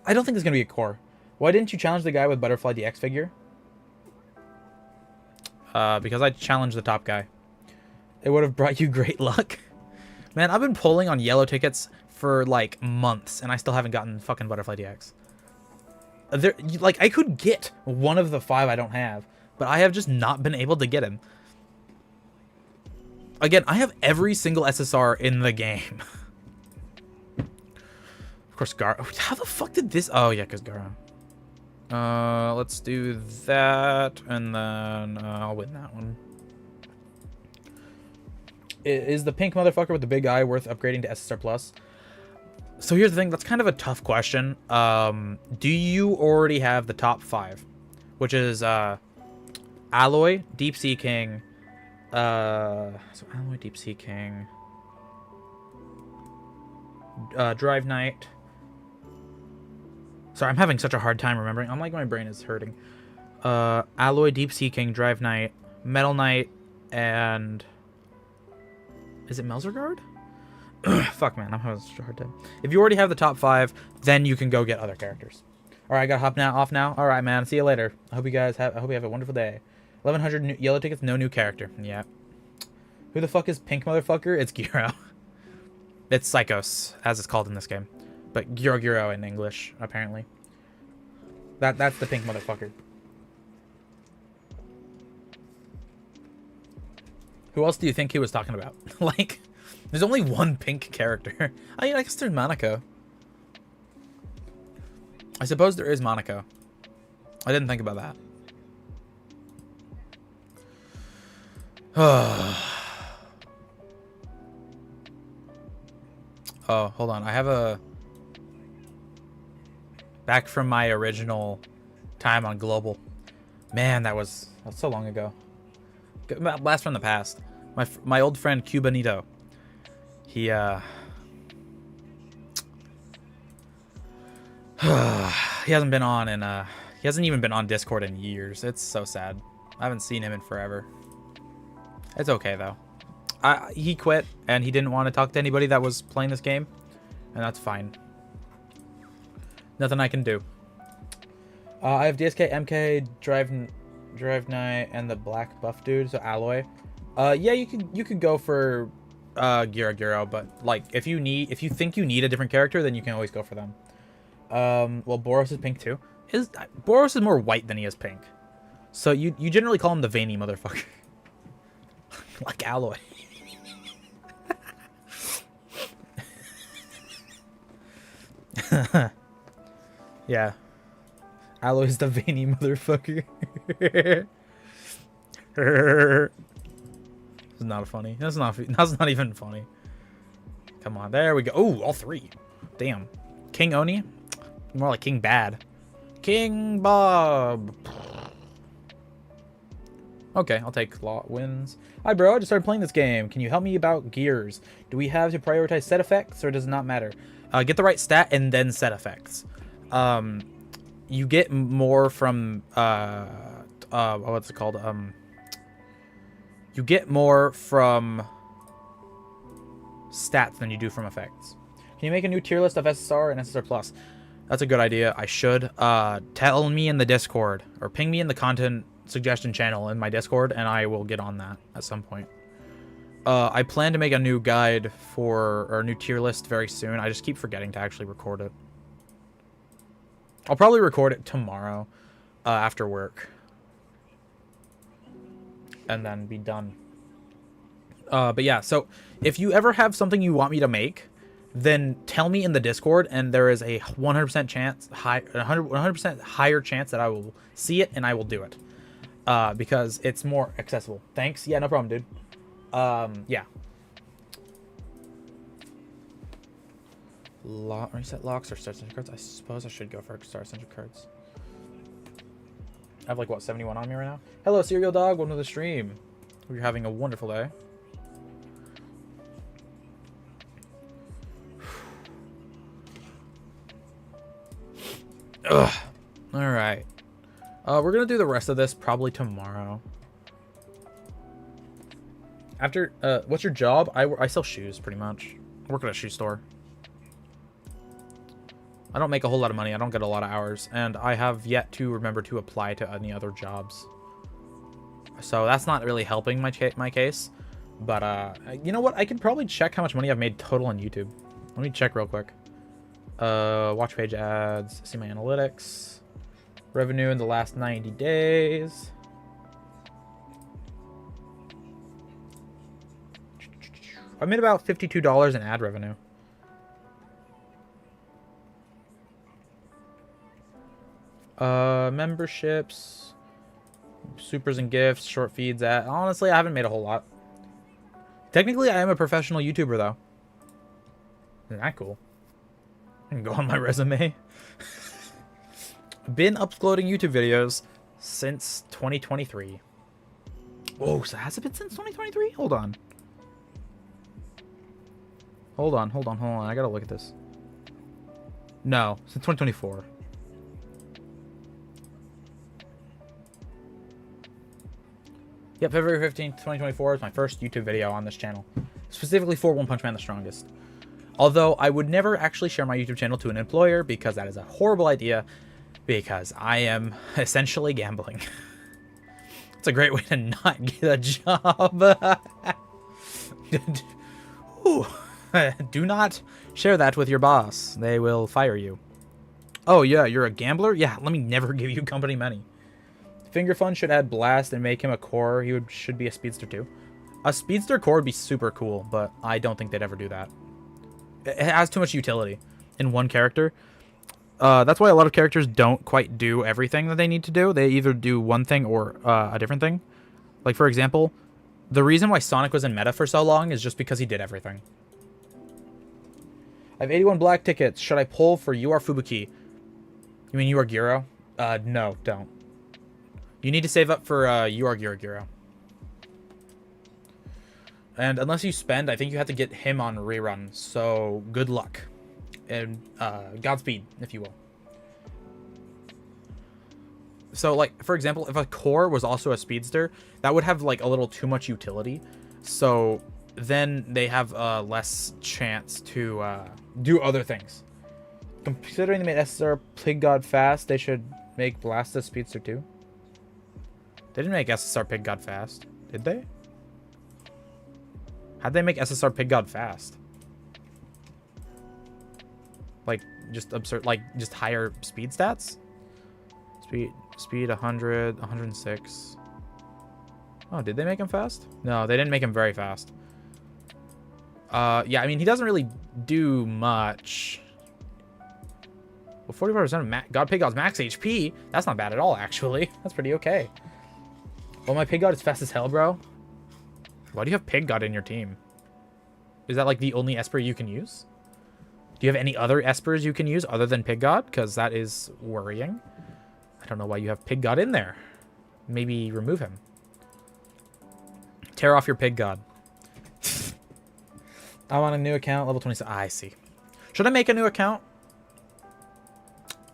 I don't think it's gonna be a core. Why didn't you challenge the guy with Butterfly DX figure? Because I challenged the top guy. It would have brought you great luck. Man, I've been pulling on yellow tickets for like months, and I still haven't gotten fucking Butterfly DX. Like, I could get one of the 5 I don't have, but I have just not been able to get him. Again, I have every single SSR in the game. Of course, Gara. How the fuck did this? Oh yeah, because Gara. Let's do that, and then I'll win that one. Is the pink motherfucker with the big eye worth upgrading to SSR Plus? So here's the thing, that's kind of a tough question. Do you already have the top 5? Which is Alloy, Deep Sea King, so Alloy, Deep Sea King, Drive Knight. Sorry, I'm having such a hard time remembering. I'm like, my brain is hurting. Alloy, Deep Sea King, Drive Knight, Metal Knight, and... Is it Melzergard? Fuck, man, I'm having such a hard time. If you already have the top 5, then you can go get other characters. Alright, I gotta hop off now. Alright, man, see you later. I hope you have a wonderful day. 1100 yellow tickets, no new character. Yeah. Who the fuck is pink motherfucker? It's Gyro. It's Psychos, as it's called in this game. But Gyro in English, apparently. That's the pink motherfucker. Who else do you think he was talking about? Like, there's only one pink character. I mean, I guess there's Monaco. I suppose there is Monaco. I didn't think about that. Oh, hold on. I have a... Back from my original time on Global. Man, that was so long ago. Blast from the past. My old friend Cubanito. He he hasn't been on in he hasn't even been on Discord in years. It's so sad. I haven't seen him in forever. It's okay though. He quit and he didn't want to talk to anybody that was playing this game, and that's fine. Nothing I can do. I have DSK, MK, Drive Night, and the black buff dude, so Alloy. Yeah, you could go for Gyro, but like if you think you need a different character, then you can always go for them. Well, Boros is pink too. Boros is more white than he is pink, so you generally call him the veiny motherfucker, like Alloy. Yeah. Alloy's the veiny motherfucker. That's not funny. That's not even funny. Come on, there we go. Oh, all three. Damn. King Oni? More like King Bad. King Bob. Okay, I'll take Law wins. Hi, bro. I just started playing this game. Can you help me about gears? Do we have to prioritize set effects, or does it not matter? Get the right stat and then set effects. You get more from what's it called? You get more from stats than you do from effects. Can you make a new tier list of SSR and SSR Plus? That's a good idea. I should. Tell me in the Discord or ping me in the content suggestion channel in my Discord, and I will get on that at some point. I plan to make a new guide or a new tier list very soon. I just keep forgetting to actually record it. I'll probably record it tomorrow after work. And then be done. But yeah, so if you ever have something you want me to make, then tell me in the Discord, and there is a 100% chance, 100% higher chance that I will see it and I will do it. Because it's more accessible. Thanks. Yeah, no problem, dude. Yeah. Reset locks or Star Essential cards? I suppose I should go for Star Essential cards. I have like, what, 71 on me right now? Hello, Cereal Dog. Welcome to the stream. Hope you're having a wonderful day. Ugh. Alright. We're gonna do the rest of this probably tomorrow. After, what's your job? I sell shoes, pretty much. I work at a shoe store. I don't make a whole lot of money. I don't get a lot of hours. And I have yet to remember to apply to any other jobs. So that's not really helping my case. But, you know what? I can probably check how much money I've made total on YouTube. Let me check real quick. Watch page ads. See my analytics. Revenue in the last 90 days. I made about $52 in ad revenue. Memberships, supers and gifts, short feeds. Honestly, I haven't made a whole lot. Technically, I am a professional YouTuber, though. Isn't that cool? I can go on my resume. Been uploading YouTube videos since 2023. Whoa, so has it been since 2023? Hold on. Hold on. I gotta look at this. No, since 2024. Yep, February 15th, 2024 is my first YouTube video on this channel. Specifically for One Punch Man the Strongest. Although, I would never actually share my YouTube channel to an employer because that is a horrible idea. Because I am essentially gambling. It's a great way to not get a job. Ooh. Do not share that with your boss. They will fire you. Oh, yeah, you're a gambler? Yeah, let me never give you company money. Finger Fun should add Blast and make him a core. He should be a Speedster, too. A Speedster core would be super cool, but I don't think they'd ever do that. It has too much utility in one character. That's why a lot of characters don't quite do everything that they need to do. They either do one thing or a different thing. Like, for example, the reason why Sonic was in meta for so long is just because he did everything. I have 81 black tickets. Should I pull for You Are Fubuki? You mean You Are Gyro? No, don't. You need to save up for You Are Gyro. And unless you spend, I think you have to get him on rerun. So good luck. And Godspeed, if you will. So, like, for example, if a core was also a speedster, that would have, like, a little too much utility. So then they have less chance to do other things. Considering they made SSR Pig God fast, they should make Blast a speedster too. They didn't make SSR Pig God fast, did they? How'd they make SSR Pig God fast? Like, just absurd, like, just higher speed stats? Speed 100, 106. Oh, did they make him fast? No, they didn't make him very fast. Yeah, I mean, he doesn't really do much. Well, 45% of God Pig God's max HP. That's not bad at all, actually. That's pretty okay. Well, my Pig God is fast as hell, bro. Why do you have Pig God in your team? Is that, like, the only Esper you can use? Do you have any other Espers you can use other than Pig God? Because that is worrying. I don't know why you have Pig God in there. Maybe remove him. Tear off your Pig God. I want a new account, level 27. I see. Should I make a new account?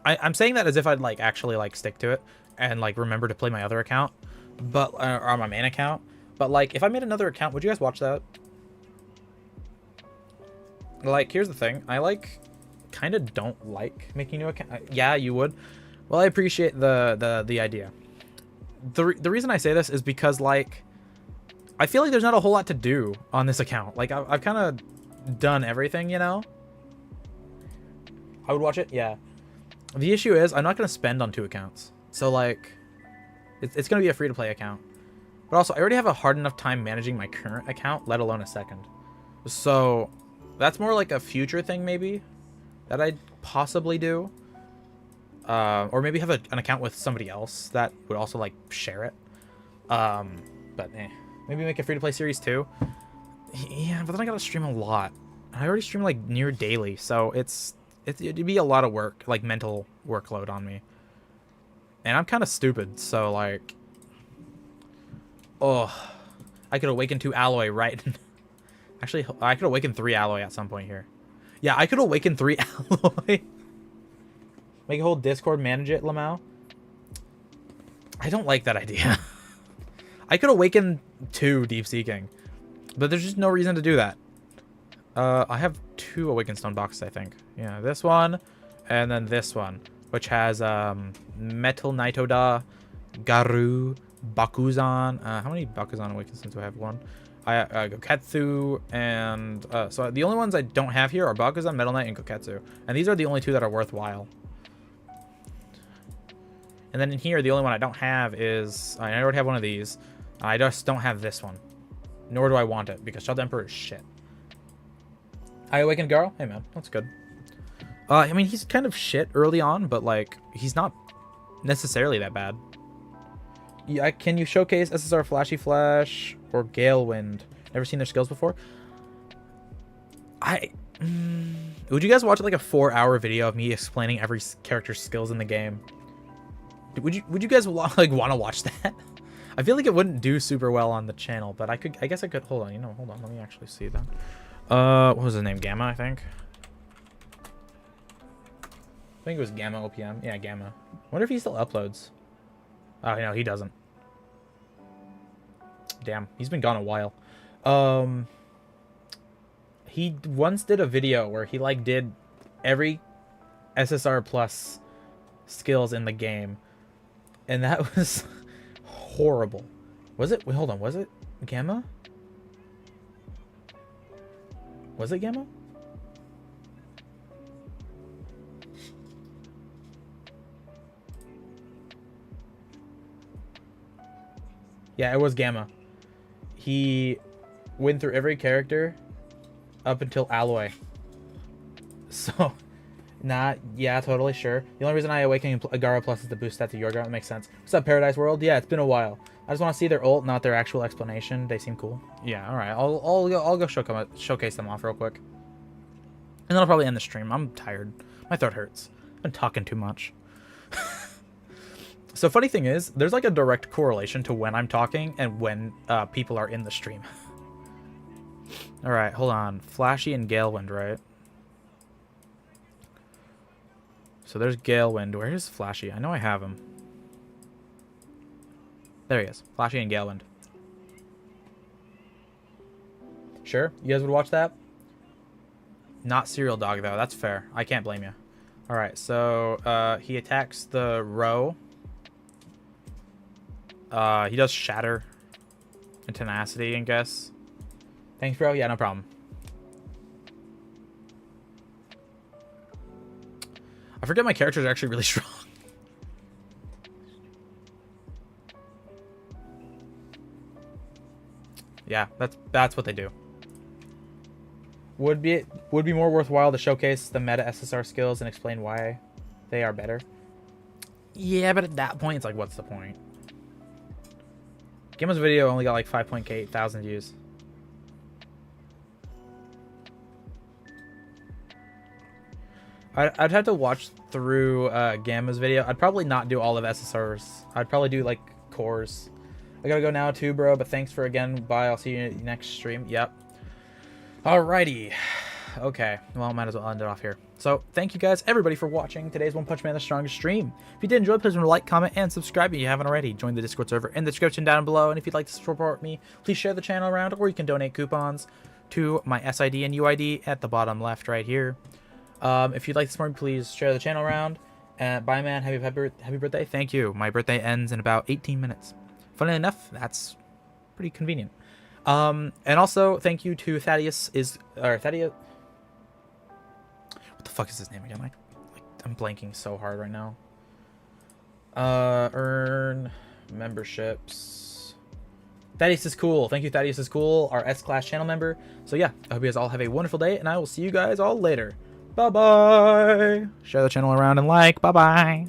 I'm saying that as if I'd, like, actually, like, stick to it and, like, remember to play my other account, but or my main account. But, like, if I made another account, would you guys watch that? Like, here's the thing. I, like, kind of don't like making new account. Yeah, you would. Well, I appreciate the idea. The reason I say this is because, like, I feel like there's not a whole lot to do on this account. Like, I've kind of done everything, you know? I would watch it, yeah. The issue is I'm not going to spend on 2 accounts. So, like, it's going to be a free-to-play account. But also, I already have a hard enough time managing my current account, let alone a second. So, that's more like a future thing, maybe, that I'd possibly do. Or maybe have an account with somebody else that would also, like, share it. But, maybe make a free-to-play series, too. Yeah, but then I gotta stream a lot. I already stream, like, near daily, so it'd be a lot of work, like, mental workload on me. And I'm kind of stupid, so, like... Oh, I could awaken 2 alloy, right? Actually, I could awaken 3 alloy at some point here. Yeah, I could awaken 3 alloy. Make a whole Discord, manage it, Lamau. I don't like that idea. I could awaken 2 Deep Seeking, but there's just no reason to do that. I have 2 Awakened Stone boxes, I think. Yeah, this one, and then this one, which has Metal Naitoda, Garu, Bakuzan. How many Bakuzan Awakened Stones do I have? 1. Goketsu, and so the only ones I don't have here are Bakuzan, Metal Knight, and Goketsu. And these are the only 2 that are worthwhile. And then in here, the only one I don't have is... I already have one of these. I just don't have this one. Nor do I want it, because Child Emperor is shit. I Awakened Garo? Hey, man. That's good. I mean, he's kind of shit early on, but, like, he's not necessarily that bad. Yeah, can you showcase SSR Flashy Flash or Galewind? Never seen their skills before? Would you guys watch, like, a 4-hour video of me explaining every character's skills in the game? Would you guys like want to watch that? I feel like it wouldn't do super well on the channel, but I guess I could. Hold on, hold on. Let me actually see that. What was his name? Gamma, I think. I think it was PimguOPM. Yeah, Gamma. I wonder if he still uploads. Oh, no, he doesn't. Damn, he's been gone a while. He once did a video where he, like, did every SSR plus skills in the game. And that was horrible. Was it? Wait, hold on. Was it Gamma? Was it Gamma? Yeah, it was Gamma. He went through every character up until Alloy. So, yeah, totally, sure. The only reason I awaken Agara Plus is to boost that to Yorgar. That makes sense. What's up, Paradise World? Yeah, it's been a while. I just want to see their ult, not their actual explanation. They seem cool. Yeah, all right. I'll go showcase them off real quick, and then I'll probably end the stream. I'm tired. My throat hurts. I've been talking too much. So funny thing is, there's like a direct correlation to when I'm talking and when people are in the stream. All right, hold on. Flashy and Galewind, right? So there's Galewind. Where is Flashy? I know I have him. There he is. Flashy and Galewind. Sure, you guys would watch that? Not Serial Dog, though. That's fair. I can't blame you. All right, so he attacks the row. He does Shatter and Tenacity, I guess. Thanks, bro. Yeah, no problem. I forget my characters are actually really strong. Yeah, that's what they do. Would be more worthwhile to showcase the meta SSR skills and explain why they are better. Yeah, but at that point, it's like, what's the point? Gamma's video only got like 5.8 thousand views. I'd have to watch through Gamma's video. I'd probably not do all of SSRs. I'd probably do like cores. I gotta go now too, bro, but thanks for again. Bye. I'll see you next stream. Yep. Alrighty. Okay. Well, might as well end it off here. So, thank you guys, everybody, for watching today's One Punch Man The Strongest stream. If you did enjoy, please remember to like, comment, and subscribe if you haven't already. Join the Discord server in the description down below. And if you'd like to support me, please share the channel around, or you can donate coupons to my SID and UID at the bottom left right here. If you'd like to support me, please share the channel around. Bye, man. Happy birthday. Thank you. My birthday ends in about 18 minutes. Funnily enough, that's pretty convenient. And also, thank you to Thaddeus. What the fuck is his name again? Like I'm blanking so hard right now. Earn memberships. Thaddeus is cool. Thank you, Thaddeus is cool, our S-Class channel member. So yeah, I hope you guys all have a wonderful day, and I will see you guys all later. Bye-bye. Share the channel around and like. Bye-bye.